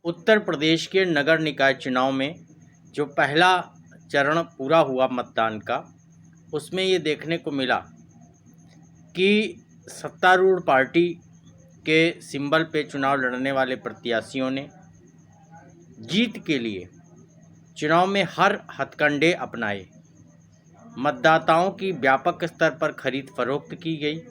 उत्तर प्रदेश के नगर निकाय चुनाव में जो पहला चरण पूरा हुआ मतदान का, उसमें ये देखने को मिला कि सत्तारूढ़ पार्टी के सिंबल पे चुनाव लड़ने वाले प्रत्याशियों ने जीत के लिए चुनाव में हर हथकंडे अपनाए। मतदाताओं की व्यापक स्तर पर खरीद फरोख्त की गई।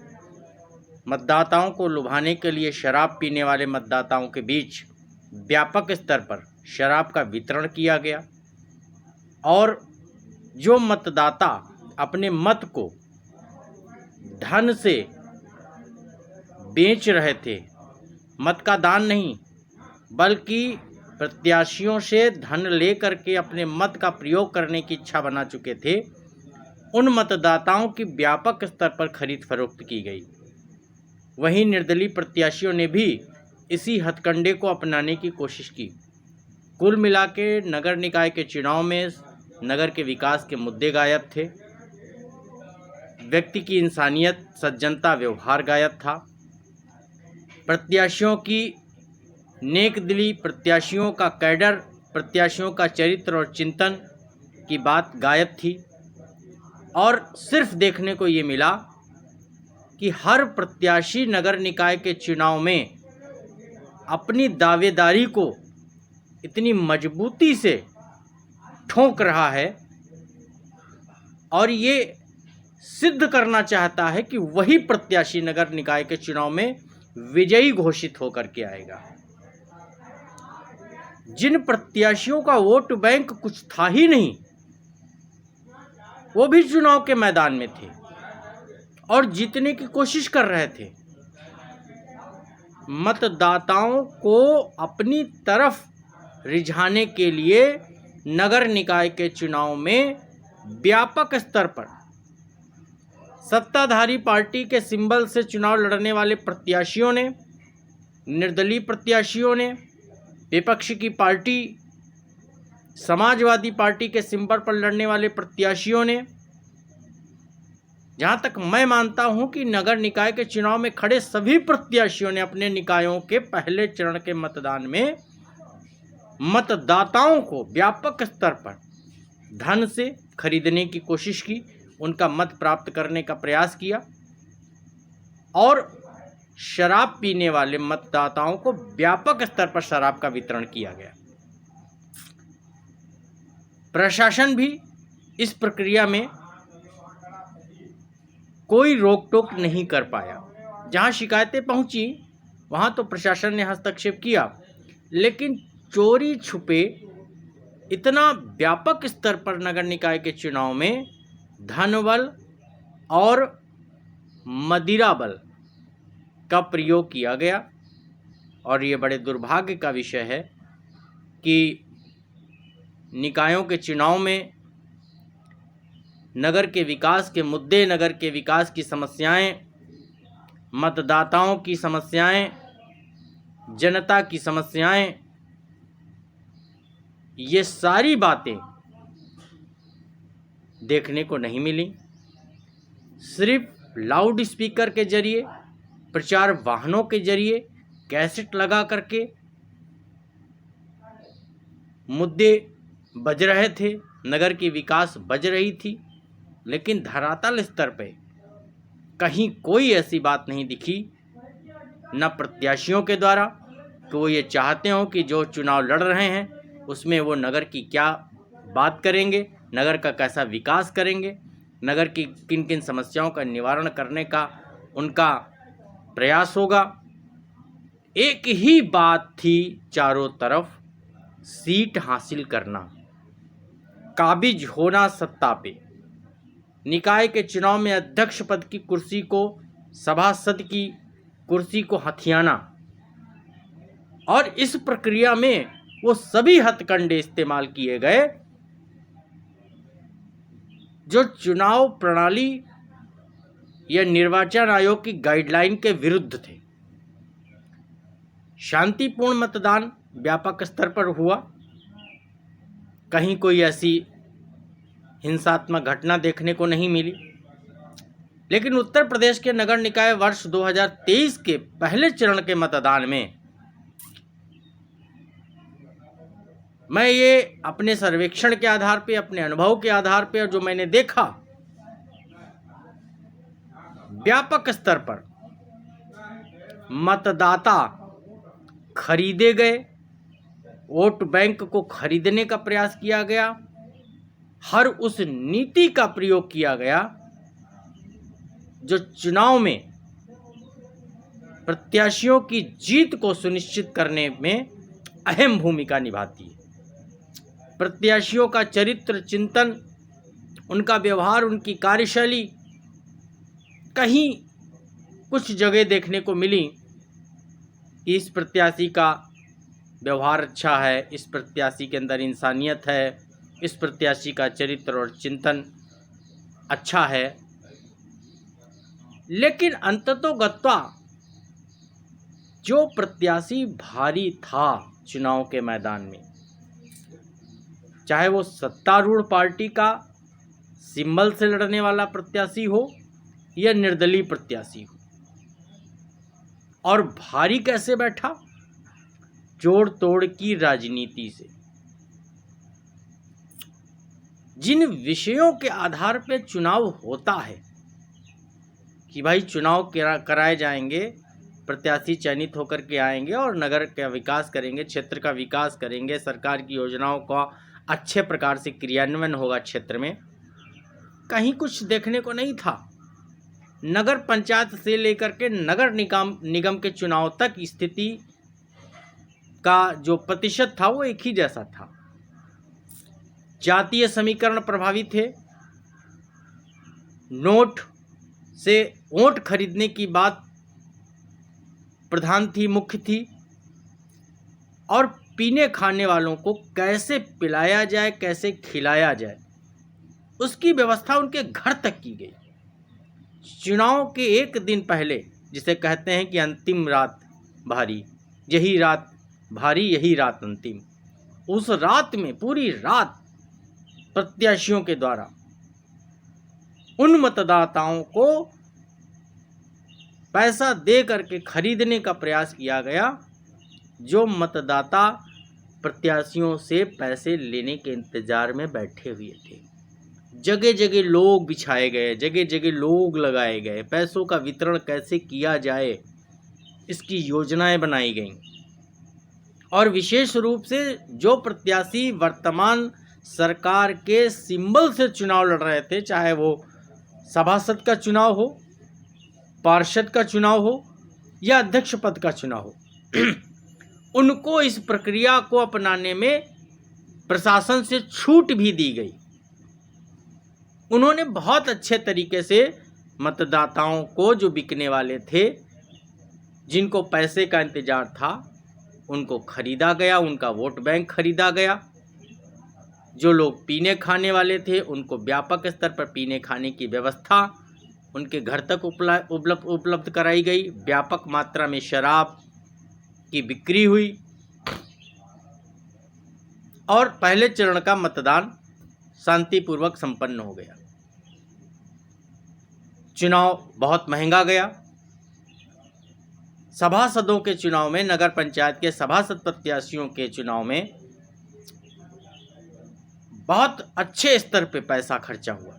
मतदाताओं को लुभाने के लिए शराब पीने वाले मतदाताओं के बीच व्यापक स्तर पर शराब का वितरण किया गया और जो मतदाता अपने मत को धन से बेच रहे थे, मत का दान नहीं बल्कि प्रत्याशियों से धन लेकर के अपने मत का प्रयोग करने की इच्छा बना चुके थे, उन मतदाताओं की व्यापक स्तर पर खरीद फरोख्त की गई। वहीं निर्दलीय प्रत्याशियों ने भी इसी हथकंडे को अपनाने की कोशिश की। कुल मिला के नगर निकाय के चुनाव में नगर के विकास के मुद्दे गायब थे। व्यक्ति की इंसानियत, सज्जनता, व्यवहार गायब था। प्रत्याशियों की नेकदिली, प्रत्याशियों का कैडर, प्रत्याशियों का चरित्र और चिंतन की बात गायब थी और सिर्फ देखने को ये मिला कि हर प्रत्याशी नगर निकाय के चुनाव में अपनी दावेदारी को इतनी मजबूती से ठोक रहा है और ये सिद्ध करना चाहता है कि वही प्रत्याशी नगर निकाय के चुनाव में विजयी घोषित होकर के आएगा। जिन प्रत्याशियों का वोट बैंक कुछ था ही नहीं, वो भी चुनाव के मैदान में थे और जीतने की कोशिश कर रहे थे। मतदाताओं को अपनी तरफ रिझाने के लिए नगर निकाय के चुनाव में व्यापक स्तर पर सत्ताधारी पार्टी के सिंबल से चुनाव लड़ने वाले प्रत्याशियों ने, निर्दलीय प्रत्याशियों ने, विपक्ष की पार्टी समाजवादी पार्टी के सिंबल पर लड़ने वाले प्रत्याशियों ने, जहां तक मैं मानता हूं कि नगर निकाय के चुनाव में खड़े सभी प्रत्याशियों ने अपने निकायों के पहले चरण के मतदान में मतदाताओं को व्यापक स्तर पर धन से खरीदने की कोशिश की, उनका मत प्राप्त करने का प्रयास किया और शराब पीने वाले मतदाताओं को व्यापक स्तर पर शराब का वितरण किया गया। प्रशासन भी इस प्रक्रिया में कोई रोक टोक नहीं कर पाया। जहां शिकायतें पहुंची वहां तो प्रशासन ने हस्तक्षेप किया, लेकिन चोरी छुपे इतना व्यापक स्तर पर नगर निकाय के चुनाव में धन बल और मदिरा बल का प्रयोग किया गया और ये बड़े दुर्भाग्य का विषय है कि निकायों के चुनाव में नगर के विकास के मुद्दे, नगर के विकास की समस्याएं, मतदाताओं की समस्याएं, जनता की समस्याएं, ये सारी बातें देखने को नहीं मिली। सिर्फ लाउड स्पीकर के जरिए, प्रचार वाहनों के जरिए कैसेट लगा करके मुद्दे बज रहे थे, नगर की विकास बज रही थी, लेकिन धरातल स्तर पे कहीं कोई ऐसी बात नहीं दिखी, न प्रत्याशियों के द्वारा कि वो ये चाहते हो कि जो चुनाव लड़ रहे हैं उसमें वो नगर की क्या बात करेंगे, नगर का कैसा विकास करेंगे, नगर की किन किन समस्याओं का निवारण करने का उनका प्रयास होगा। एक ही बात थी चारों तरफ, सीट हासिल करना, काबिज होना सत्ता पे, निकाय के चुनाव में अध्यक्ष पद की कुर्सी को, सभासद की कुर्सी को हथियाना और इस प्रक्रिया में वो सभी हथकंडे इस्तेमाल किए गए जो चुनाव प्रणाली या निर्वाचन आयोग की गाइडलाइन के विरुद्ध थे। शांतिपूर्ण मतदान व्यापक स्तर पर हुआ, कहीं कोई ऐसी हिंसात्मक घटना देखने को नहीं मिली, लेकिन उत्तर प्रदेश के नगर निकाय वर्ष 2023 के पहले चरण के मतदान में मैं ये अपने सर्वेक्षण के आधार पे, अपने अनुभव के आधार पे और जो मैंने देखा, व्यापक स्तर पर मतदाता खरीदे गए, वोट बैंक को खरीदने का प्रयास किया गया, हर उस नीति का प्रयोग किया गया जो चुनाव में प्रत्याशियों की जीत को सुनिश्चित करने में अहम भूमिका निभाती है। प्रत्याशियों का चरित्र चिंतन, उनका व्यवहार, उनकी कार्यशैली, कहीं कुछ जगह देखने को मिली कि इस प्रत्याशी का व्यवहार अच्छा है, इस प्रत्याशी के अंदर इंसानियत है, इस प्रत्याशी का चरित्र और चिंतन अच्छा है। लेकिन अंततोगत्वा जो प्रत्याशी भारी था चुनाव के मैदान में, चाहे वो सत्तारूढ़ पार्टी का सिंबल से लड़ने वाला प्रत्याशी हो या निर्दलीय प्रत्याशी हो, और भारी कैसे बैठा? जोड़ तोड़ की राजनीति से। जिन विषयों के आधार पर चुनाव होता है कि भाई चुनाव कराए जाएंगे, प्रत्याशी चयनित होकर के आएंगे और नगर का विकास करेंगे, क्षेत्र का विकास करेंगे, सरकार की योजनाओं का अच्छे प्रकार से क्रियान्वयन होगा क्षेत्र में, कहीं कुछ देखने को नहीं था। नगर पंचायत से लेकर के नगर निगम के चुनाव तक स्थिति का जो प्रतिशत था वो एक ही जैसा था। जातीय समीकरण प्रभावी थे, नोट से वोट खरीदने की बात प्रधान थी, मुख्य थी, और पीने खाने वालों को कैसे पिलाया जाए, कैसे खिलाया जाए, उसकी व्यवस्था उनके घर तक की गई। चुनाव के एक दिन पहले, जिसे कहते हैं कि अंतिम रात भारी, यही रात भारी यही रात अंतिम, उस रात में पूरी रात प्रत्याशियों के द्वारा उन मतदाताओं को पैसा दे करके खरीदने का प्रयास किया गया जो मतदाता प्रत्याशियों से पैसे लेने के इंतजार में बैठे हुए थे। जगह जगह लोग बिछाए गए, जगह जगह लोग लगाए गए, पैसों का वितरण कैसे किया जाए इसकी योजनाएं बनाई गईं। और विशेष रूप से जो प्रत्याशी वर्तमान सरकार के सिंबल से चुनाव लड़ रहे थे, चाहे वो सभासद का चुनाव हो, पार्षद का चुनाव हो या अध्यक्ष पद का चुनाव हो, उनको इस प्रक्रिया को अपनाने में प्रशासन से छूट भी दी गई। उन्होंने बहुत अच्छे तरीके से मतदाताओं को, जो बिकने वाले थे, जिनको पैसे का इंतजार था, उनको खरीदा गया, उनका वोट बैंक खरीदा गया। जो लोग पीने खाने वाले थे उनको व्यापक स्तर पर पीने खाने की व्यवस्था उनके घर तक उपलब्ध कराई गई। व्यापक मात्रा में शराब की बिक्री हुई और पहले चरण का मतदान शांतिपूर्वक संपन्न हो गया। चुनाव बहुत महंगा गया। सभासदों के चुनाव में, नगर पंचायत के सभासद प्रत्याशियों के चुनाव में बहुत अच्छे स्तर पे पैसा खर्चा हुआ।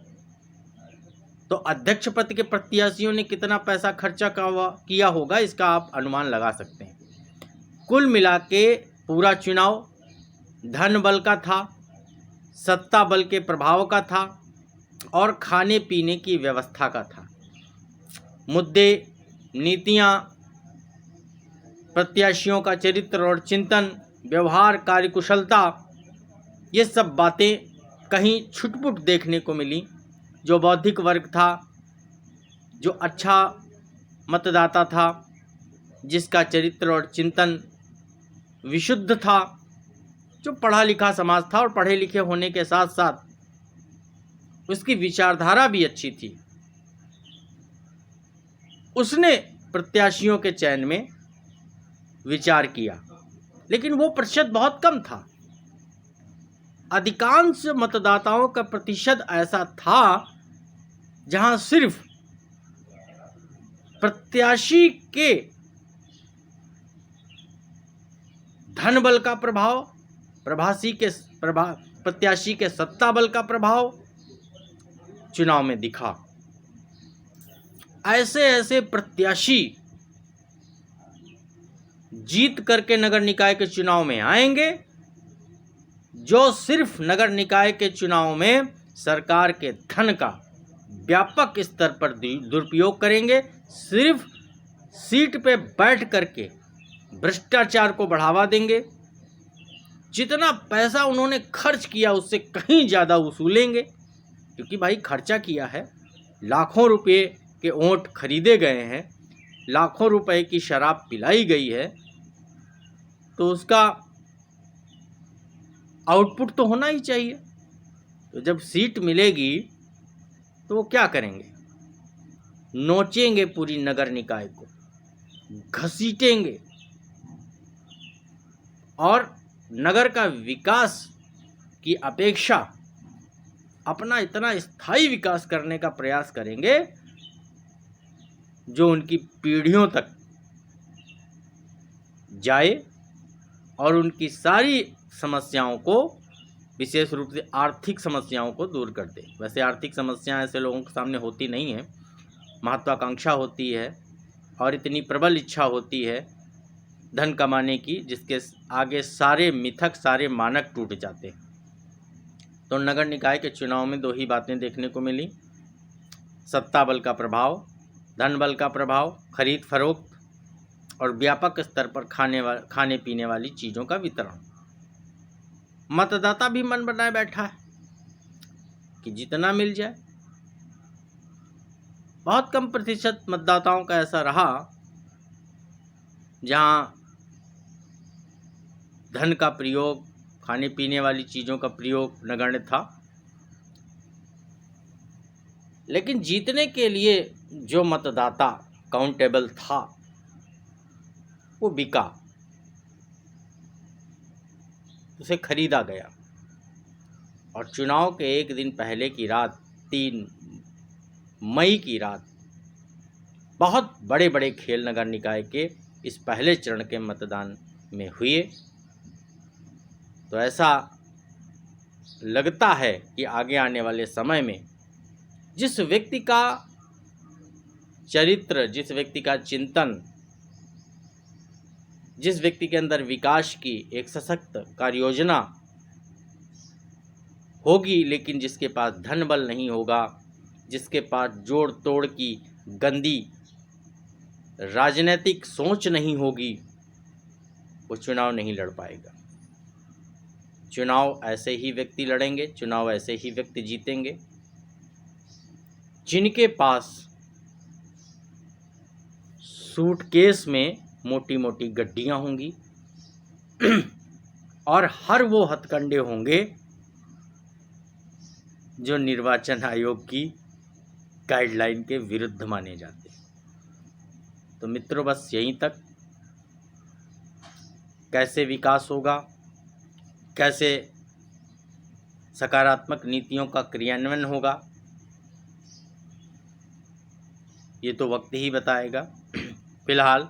तो अध्यक्ष पद के प्रत्याशियों ने कितना पैसा खर्चा किया होगा, इसका आप अनुमान लगा सकते हैं। कुल मिला के पूरा चुनाव धन बल का था, सत्ता बल के प्रभाव का था और खाने पीने की व्यवस्था का था। मुद्दे, नीतियां, प्रत्याशियों का चरित्र और चिंतन, व्यवहार, कार्यकुशलता, ये सब बातें कहीं छुटपुट देखने को मिली। जो बौद्धिक वर्ग था, जो अच्छा मतदाता था, जिसका चरित्र और चिंतन विशुद्ध था, जो पढ़ा लिखा समाज था और पढ़े लिखे होने के साथ साथ उसकी विचारधारा भी अच्छी थी, उसने प्रत्याशियों के चयन में विचार किया। लेकिन वो प्रतिशत बहुत कम था। अधिकांश मतदाताओं का प्रतिशत ऐसा था जहां सिर्फ प्रत्याशी के धन बल का प्रभाव, प्रत्याशी के सत्ता बल का प्रभाव चुनाव में दिखा। ऐसे ऐसे प्रत्याशी जीत करके नगर निकाय के चुनाव में आएंगे जो सिर्फ नगर निकाय के चुनाव में सरकार के धन का व्यापक स्तर पर दुरुपयोग करेंगे, सिर्फ सीट पे बैठ करके भ्रष्टाचार को बढ़ावा देंगे, जितना पैसा उन्होंने खर्च किया उससे कहीं ज़्यादा वसूलेंगे, क्योंकि भाई खर्चा किया है, लाखों रुपए के ओंठ खरीदे गए हैं, लाखों रुपए की शराब पिलाई गई है, तो उसका आउटपुट तो होना ही चाहिए। तो जब सीट मिलेगी तो वो क्या करेंगे? नोचेंगे पूरी नगर निकाय को, घसीटेंगे और नगर का विकास की अपेक्षा अपना इतना स्थायी विकास करने का प्रयास करेंगे जो उनकी पीढ़ियों तक जाए और उनकी सारी समस्याओं को, विशेष रूप से आर्थिक समस्याओं को दूर कर दे। वैसे आर्थिक समस्याएं ऐसे लोगों के सामने होती नहीं है, महत्वाकांक्षा होती है और इतनी प्रबल इच्छा होती है धन कमाने की, जिसके आगे सारे मिथक, सारे मानक टूट जाते हैं। तो नगर निकाय के चुनाव में दो ही बातें देखने को मिली, सत्ता बल का प्रभाव, धन बल का प्रभाव, खरीद फरोख्त और व्यापक स्तर पर खाने पीने वाली चीज़ों का वितरण। मतदाता भी मन बनाए बैठा है कि जितना मिल जाए। बहुत कम प्रतिशत मतदाताओं का ऐसा रहा जहां धन का प्रयोग, खाने पीने वाली चीज़ों का प्रयोग नगण्य था। लेकिन जीतने के लिए जो मतदाता काउंटेबल था वो बिका, उसे खरीदा गया। और चुनाव के एक दिन पहले की रात, 3 मई की रात, बहुत बड़े बड़े खेल नगर निकाय के इस पहले चरण के मतदान में हुए। तो ऐसा लगता है कि आगे आने वाले समय में जिस व्यक्ति का चरित्र, जिस व्यक्ति का चिंतन, जिस व्यक्ति के अंदर विकास की एक सशक्त कार्य योजना होगी, लेकिन जिसके पास धन बल नहीं होगा, जिसके पास जोड़ तोड़ की गंदी राजनीतिक सोच नहीं होगी, वो चुनाव नहीं लड़ पाएगा। चुनाव ऐसे ही व्यक्ति लड़ेंगे, चुनाव ऐसे ही व्यक्ति जीतेंगे जिनके पास सूटकेस में मोटी मोटी गड्डियां होंगी और हर वो हथकंडे होंगे जो निर्वाचन आयोग की गाइडलाइन के विरुद्ध माने जाते हैं। तो मित्रों, बस यहीं तक। कैसे विकास होगा, कैसे सकारात्मक नीतियों का क्रियान्वयन होगा, ये तो वक्त ही बताएगा। फिलहाल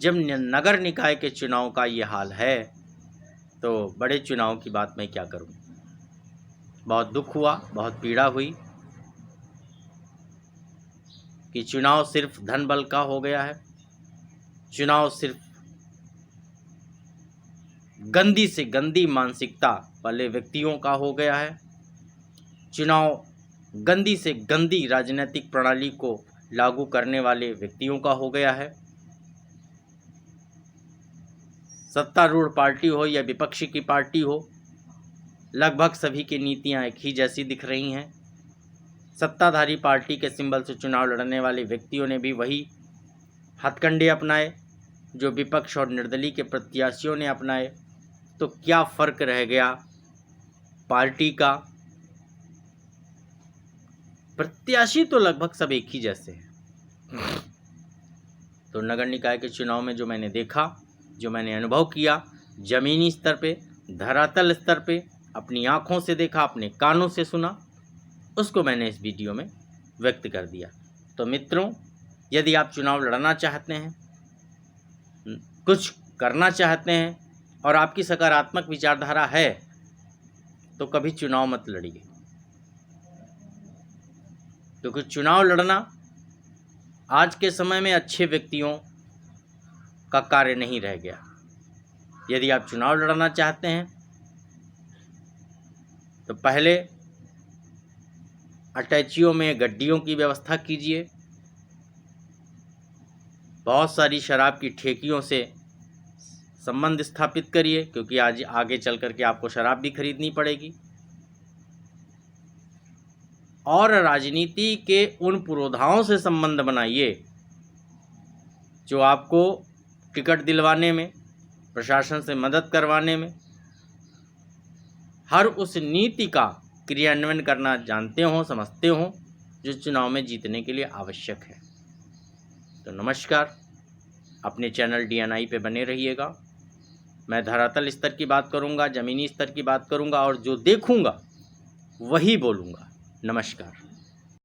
जब नगर निकाय के चुनाव का ये हाल है तो बड़े चुनाव की बात मैं क्या करूं। बहुत दुख हुआ, बहुत पीड़ा हुई कि चुनाव सिर्फ धन बल का हो गया है, चुनाव सिर्फ गंदी से गंदी मानसिकता वाले व्यक्तियों का हो गया है, चुनाव गंदी से गंदी राजनीतिक प्रणाली को लागू करने वाले व्यक्तियों का हो गया है। सत्तारूढ़ पार्टी हो या विपक्षी की पार्टी हो, लगभग सभी की नीतियां एक ही जैसी दिख रही हैं। सत्ताधारी पार्टी के सिंबल से चुनाव लड़ने वाले व्यक्तियों ने भी वही हथकंडे अपनाए जो विपक्ष और निर्दलीय के प्रत्याशियों ने अपनाए। तो क्या फ़र्क रह गया पार्टी का? प्रत्याशी तो लगभग सब एक ही जैसे हैं। तो नगर निकाय के चुनाव में जो मैंने देखा, जो मैंने अनुभव किया, ज़मीनी स्तर पे, धरातल स्तर पे, अपनी आँखों से देखा, अपने कानों से सुना, उसको मैंने इस वीडियो में व्यक्त कर दिया। तो मित्रों, यदि आप चुनाव लड़ना चाहते हैं, कुछ करना चाहते हैं और आपकी सकारात्मक विचारधारा है तो कभी चुनाव मत लड़िए, क्योंकि चुनाव लड़ना आज के समय में अच्छे व्यक्तियों का कार्य नहीं रह गया। यदि आप चुनाव लड़ना चाहते हैं तो पहले अटैचियों में गड्डियों की व्यवस्था कीजिए, बहुत सारी शराब की ठेकियों से संबंध स्थापित करिए, क्योंकि आज आगे चल कर के आपको शराब भी खरीदनी पड़ेगी। और राजनीति के उन पुरोधाओं से संबंध बनाइए जो आपको टिकट दिलवाने में, प्रशासन से मदद करवाने में, हर उस नीति का क्रियान्वयन करना जानते हों, समझते हों, जो चुनाव में जीतने के लिए आवश्यक है। तो नमस्कार, अपने चैनल DNI पे बने रहिएगा। मैं धरातल स्तर की बात करूंगा, ज़मीनी स्तर की बात करूंगा और जो देखूंगा वही बोलूंगा। नमस्कार।